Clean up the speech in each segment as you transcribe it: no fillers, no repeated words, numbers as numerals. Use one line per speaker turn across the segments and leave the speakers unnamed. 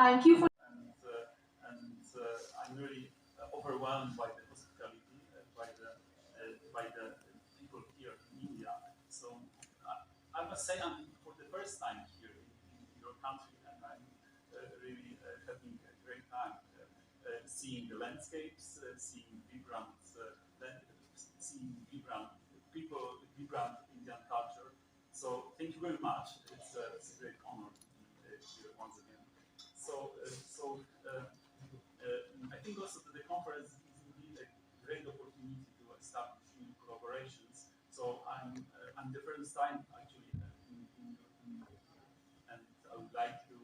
Thank you for.
I'm really overwhelmed by the hospitality, by the people here in India. So I must say, I'm for the first time here in your country, and I'm really having a great time seeing the landscapes, seeing vibrant, seeing vibrant people, vibrant Indian culture. So thank you very much. It's a great honor to be here once again. I think also that the conference is indeed a great opportunity to establish new collaborations. So I'm the first time actually and I would like to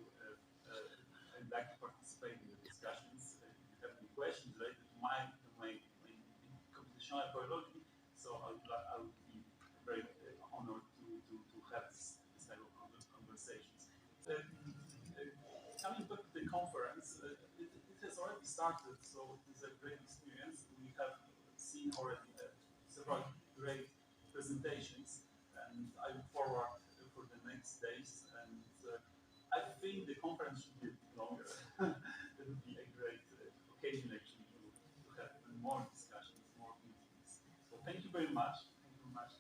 participate in the discussions. If you have any questions related to my computational ecology, so I would be very honored to have this type of conversations. Coming back to the conference, it has already started, so it is a great experience. We have seen already several great presentations, and I look forward for the next days. And I think the conference should be a bit longer. It would be a great occasion actually to have more discussions, more meetings. So thank you very much. Thank you very much.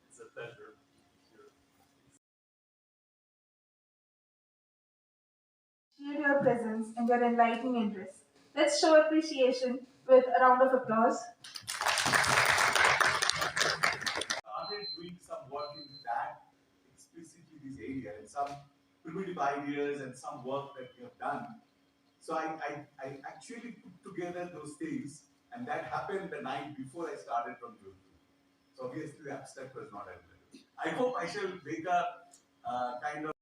It's a pleasure.
Your presence and your enlightening interest. Let's show appreciation with a round of applause.
Started doing some work in that explicitly this area and some primitive ideas and some work that we have done. So I actually put together those things, and that happened the night before I started from Jodhpur. So obviously the abstract was not available. I hope I shall make a kind of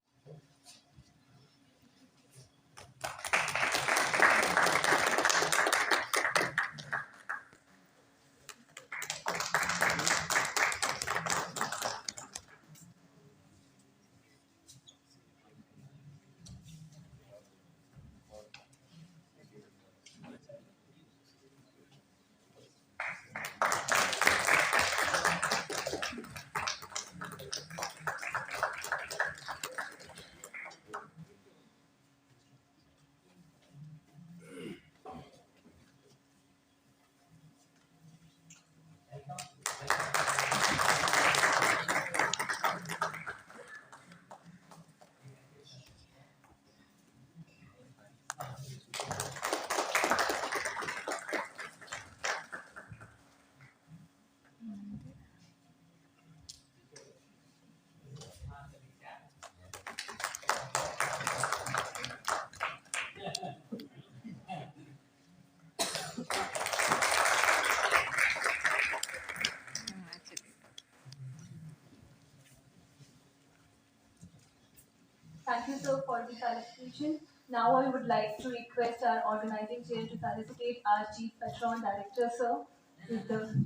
Thank you, sir, for the clarification. Now I would like to request our organizing chair to felicitate our Chief Patron Director, sir, with the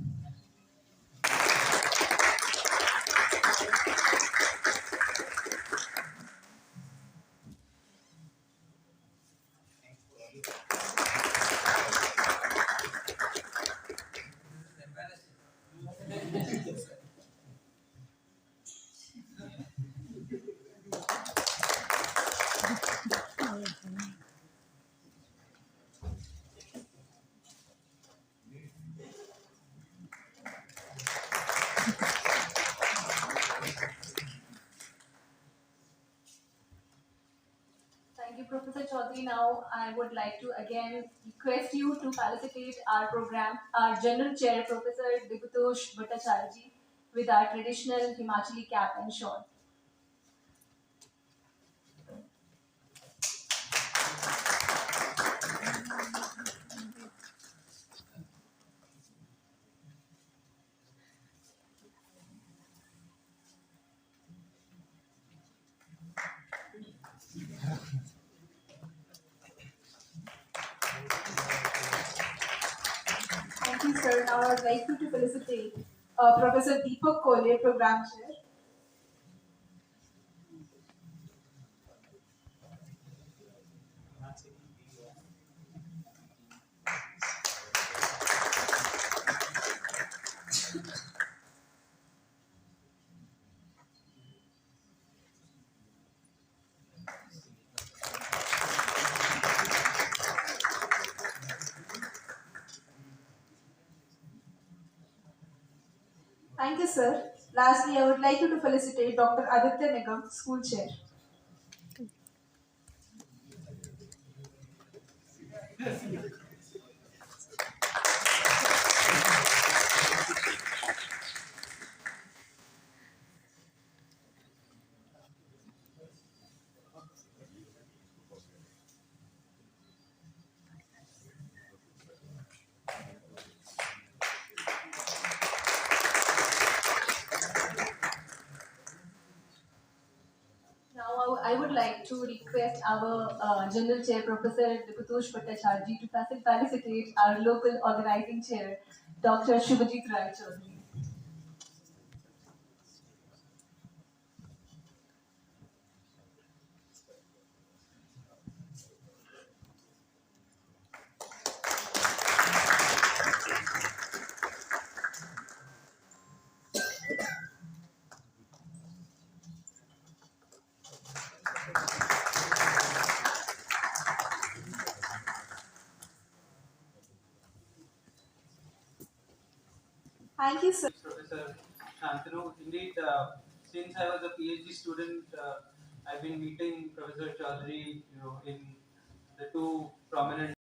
Thank you, Professor Chaudhary. Now, I would like to again request you to felicitate our program, our General Chair, Professor Dibhutosh Bhattacharya, with our traditional Himachali cap and shawl. you, sir. Now I would like you to felicitate Professor Deepak Kole, Program Chair. Thank you, sir. Lastly, I would like you to felicitate Dr. Aditya Nigam, School Chair. Now, I would like to request our General Chair, Professor Dipatosh Bhattacharya, to felicitate our local organizing chair, Dr. Shubhajit Rai Chaudhary. Thank you, sir.
Professor Shantanu. Indeed, since I was a PhD student, I've been meeting Professor Chaudhary, in the two prominent